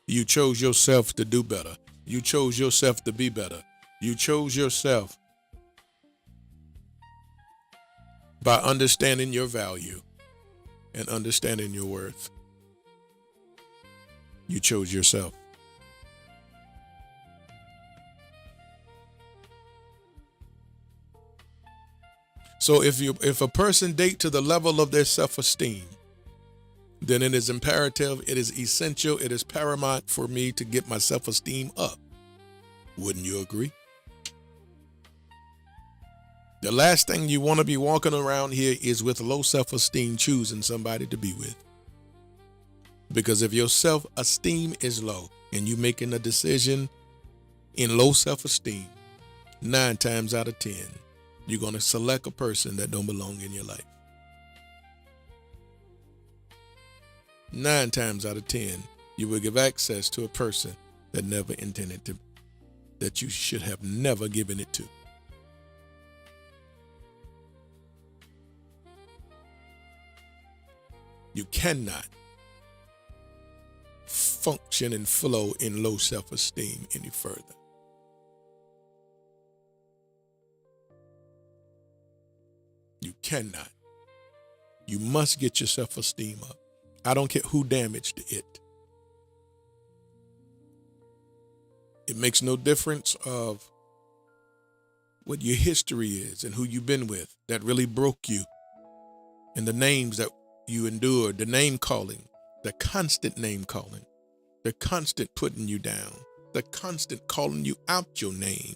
You chose yourself to do better. You chose yourself to be better. You chose yourself by understanding your value and understanding your worth. You chose yourself. So if a person date to the level of their self-esteem, then it is imperative, it is essential, it is paramount for me to get my self-esteem up. Wouldn't you agree? The last thing you want to be walking around here is with low self-esteem, choosing somebody to be with. Because if your self-esteem is low and you making a decision in low self-esteem, 9 times out of 10, you're going to select a person that don't belong in your life. 9 times out of 10, you will give access to a person that never intended to, that you should have never given it to. You cannot function and flow in low self-esteem any further. You cannot. You must get your self-esteem up. I don't care who damaged it. It makes no difference of what your history is and who you've been with that really broke you, and the names that you endured, the name calling, the constant name calling, the constant putting you down, the constant calling you out your name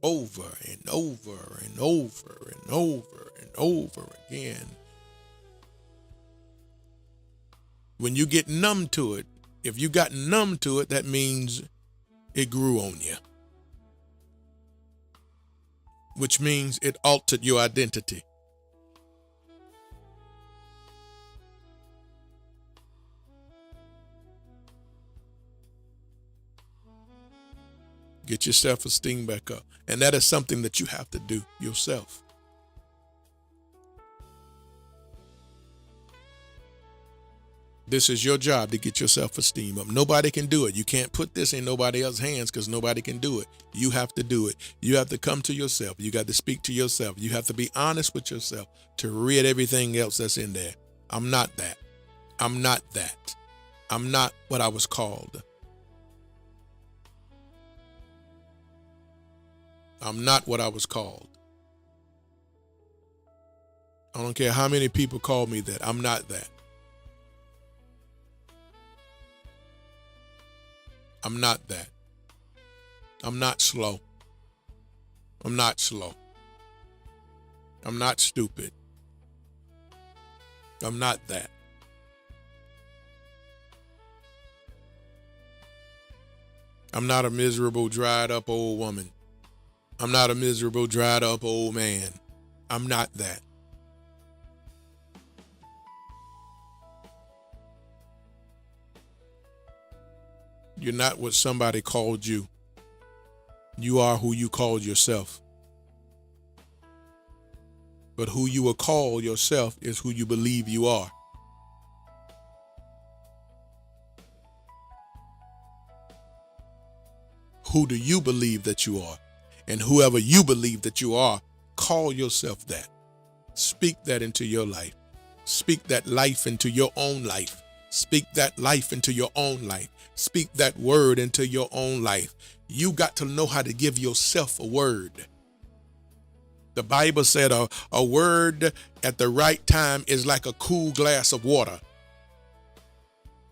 over and over and over and over and over again. When you get numb to it, if you got numb to it, that means it grew on you, which means it altered your identity. Get your self-esteem back up. And that is something that you have to do yourself. This is your job to get your self-esteem up. Nobody can do it. You can't put this in nobody else's hands because nobody can do it. You have to do it. You have to come to yourself. You got to speak to yourself. You have to be honest with yourself to rid everything else that's in there. I'm not that. I'm not that. I'm not what I was called. I'm not what I was called. I don't care how many people call me that. I'm not that. I'm not that. I'm not slow. I'm not slow. I'm not stupid. I'm not that. I'm not a miserable, dried up old woman. I'm not a miserable, dried up old man. I'm not that. You're not what somebody called you. You are who you called yourself. But who you will call yourself is who you believe you are. Who do you believe that you are? And whoever you believe that you are, call yourself that. Speak that into your life. Speak that life into your own life. Speak that life into your own life. Speak that word into your own life. You got to know how to give yourself a word. The Bible said a word at the right time is like a cool glass of water.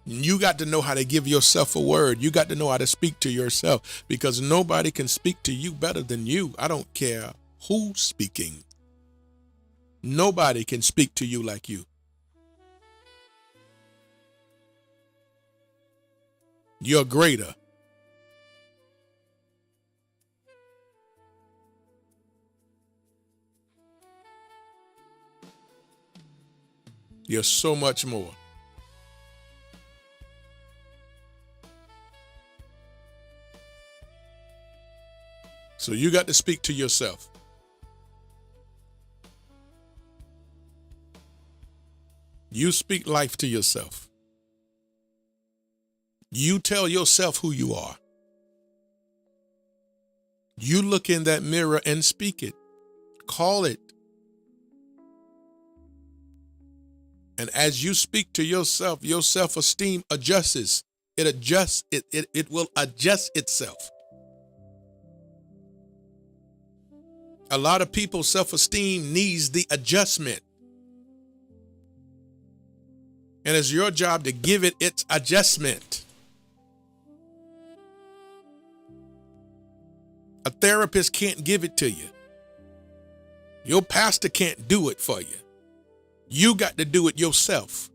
You got to know how to give yourself a word. You got to know how to speak to yourself, because nobody can speak to you better than you. I don't care who's speaking. Nobody can speak to you like you. You're greater. You're so much more. So you got to speak to yourself. You speak life to yourself. You tell yourself who you are. You look in that mirror and speak it. Call it. And as you speak to yourself, your self-esteem adjusts. It adjusts. It will adjust itself. A lot of people's self-esteem needs the adjustment. And it's your job to give it its adjustment. A therapist can't give it to you. Your pastor can't do it for you. You got to do it yourself.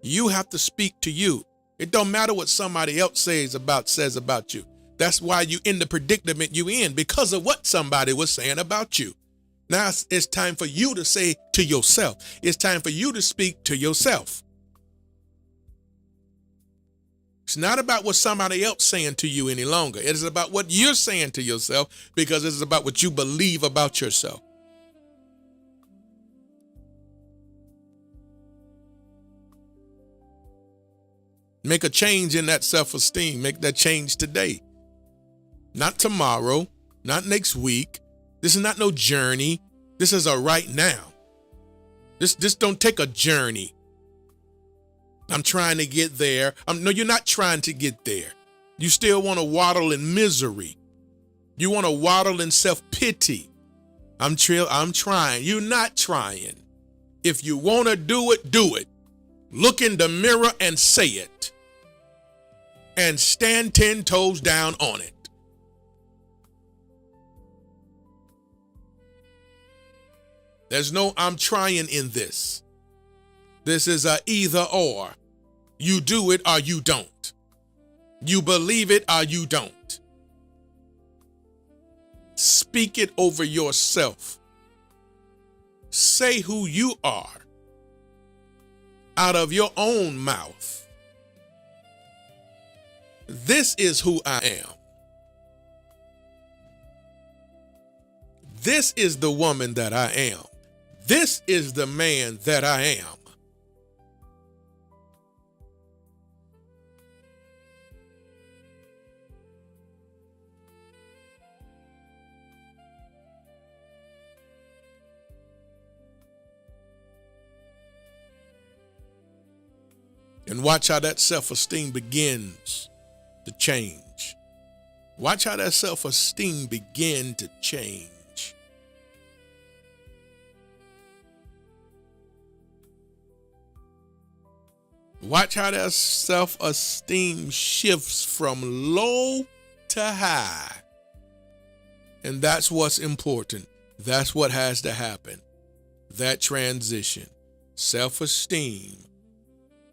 You have to speak to you. It don't matter what somebody else says about you. That's why you in the predicament you in, because of what somebody was saying about you. Now it's time for you to say to yourself. It's time for you to speak to yourself. It's not about what somebody else saying to you any longer. It is about what you're saying to yourself, because it is about what you believe about yourself. Make a change in that self-esteem. Make that change today. Not tomorrow, not next week. This is not no journey. This is a right now. This don't take a journey. I'm trying to get there. No, you're not trying to get there. You still want to waddle in misery. You want to waddle in self-pity. I'm trying. You're not trying. If you want to do it, do it. Look in the mirror and say it. And stand 10 toes down on it. There's no I'm trying in this. This is a either or. You do it or you don't. You believe it or you don't. Speak it over yourself. Say who you are out of your own mouth. This is who I am. This is the woman that I am. This is the man that I am. And watch how that self-esteem begins to change. Watch how that self-esteem begin to change. Watch how that self-esteem shifts from low to high. And that's what's important. That's what has to happen. That transition. Self-esteem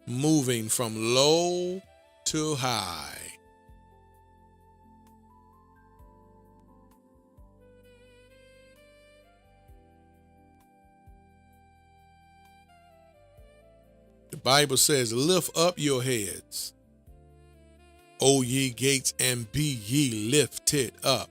moving from low to high. The Bible says, lift up your heads, O ye gates, and be ye lifted up,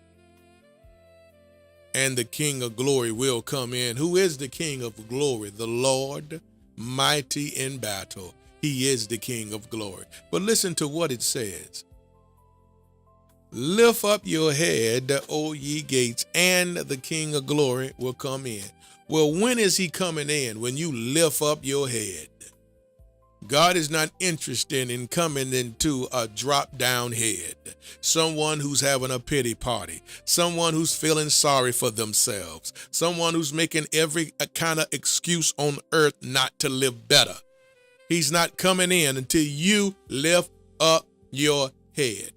and the King of glory will come in. Who is the King of glory? The Lord, mighty in battle. He is the King of glory. But listen to what it says. Lift up your head, O ye gates, and the King of glory will come in. Well, when is he coming in? When you lift up your head. God is not interested in coming into a drop-down head, someone who's having a pity party, someone who's feeling sorry for themselves, someone who's making every kind of excuse on earth not to live better. He's not coming in until you lift up your head.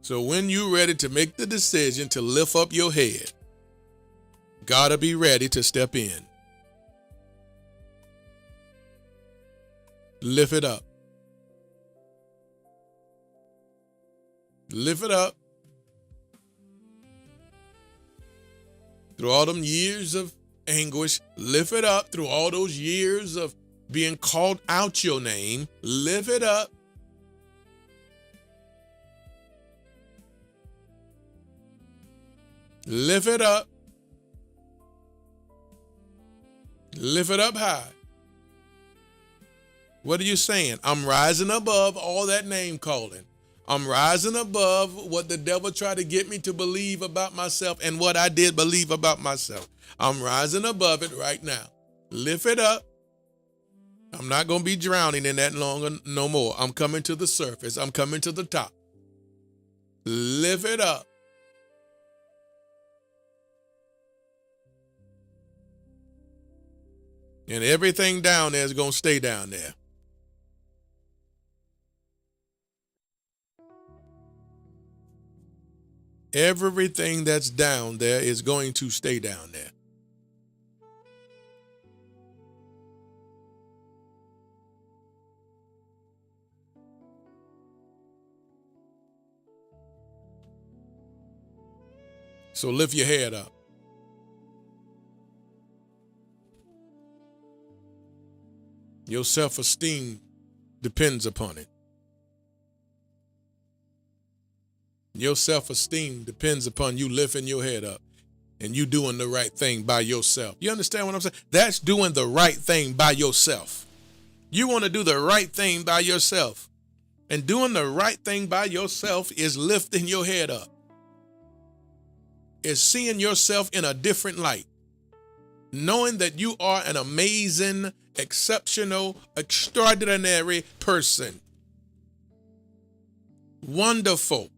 So when you're ready to make the decision to lift up your head, gotta be ready to step in. Lift it up. Lift it up. Through all them years of anguish, lift it up. Through all those years of being called out your name, lift it up. Lift it up. Lift it up high. What are you saying? I'm rising above all that name calling. I'm rising above what the devil tried to get me to believe about myself and what I did believe about myself. I'm rising above it right now. Lift it up. I'm not going to be drowning in that longer no more. I'm coming to the surface. I'm coming to the top. Lift it up. And everything down there is going to stay down there. Everything that's down there is going to stay down there. So lift your head up. Your self-esteem depends upon it. Your self-esteem depends upon you lifting your head up and you doing the right thing by yourself. You understand what I'm saying? That's doing the right thing by yourself. You want to do the right thing by yourself. And doing the right thing by yourself is lifting your head up. Is seeing yourself in a different light. Knowing that you are an amazing, exceptional, extraordinary person. Wonderful.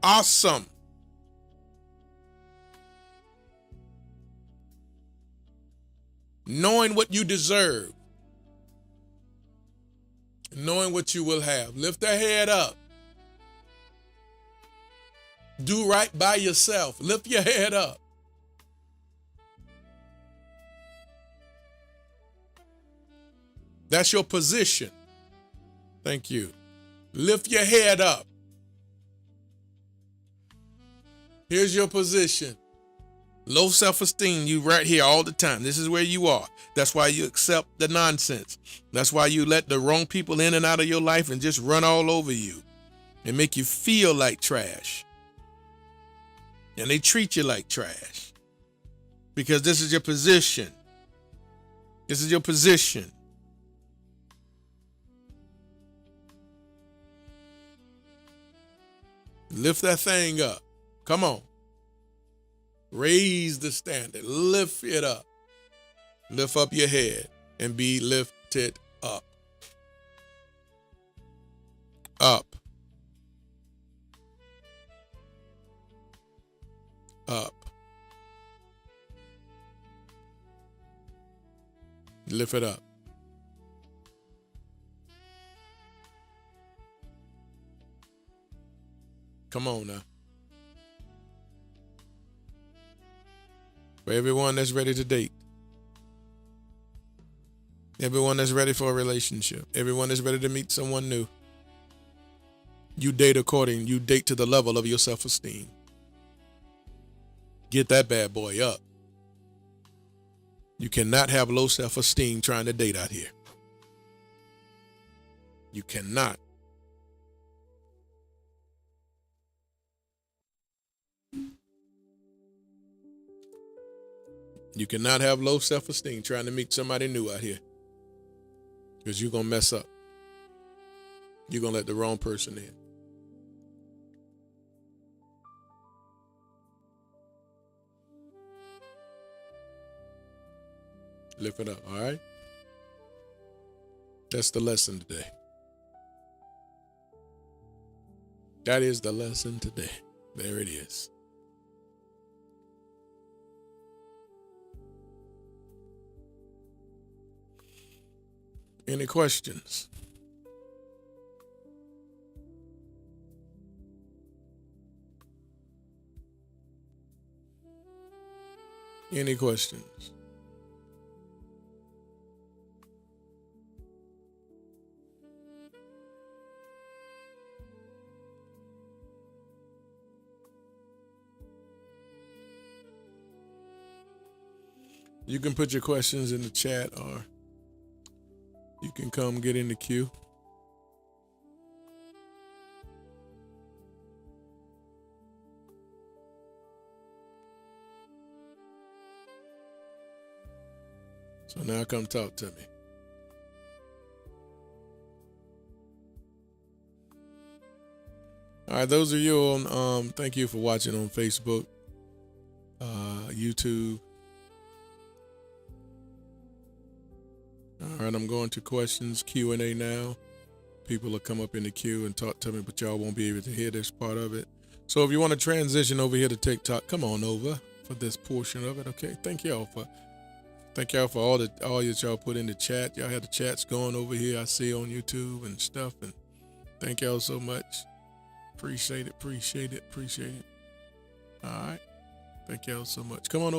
Awesome. Knowing what you deserve. Knowing what you will have. Lift the head up. Do right by yourself. Lift your head up. That's your position. Thank you. Lift your head up. Here's your position. Low self-esteem, you right here all the time. This is where you are. That's why you accept the nonsense. That's why you let the wrong people in and out of your life and just run all over you and make you feel like trash. And they treat you like trash because this is your position. This is your position. Lift that thing up. Come on. Raise the standard. Lift it up. Lift up your head and be lifted up. Up. Up. Lift it up. Come on now. For everyone that's ready to date, everyone that's ready for a relationship, everyone that's ready to meet someone new, you date to the level of your self-esteem. Get that bad boy up. You cannot have low self-esteem trying to date out here. You cannot. You cannot have low self-esteem trying to meet somebody new out here because you're going to mess up. You're going to let the wrong person in. Lift it up, all right? That's the lesson today. That is the lesson today. There it is. Any questions? Any questions? You can put your questions in the chat or you can come get in the queue. So now come talk to me. All right, those of you on, thank you for watching on Facebook, YouTube. All right, I'm going to questions Q&A now. People will come up in the queue and talk to me, but y'all won't be able to hear this part of it. So if you want to transition over here to TikTok, come on over for this portion of it. Okay, thank y'all for all that y'all put in the chat. Y'all had the chats going over here. I see on YouTube and stuff, and thank y'all so much. Appreciate it. All right, thank y'all so much. Come on over.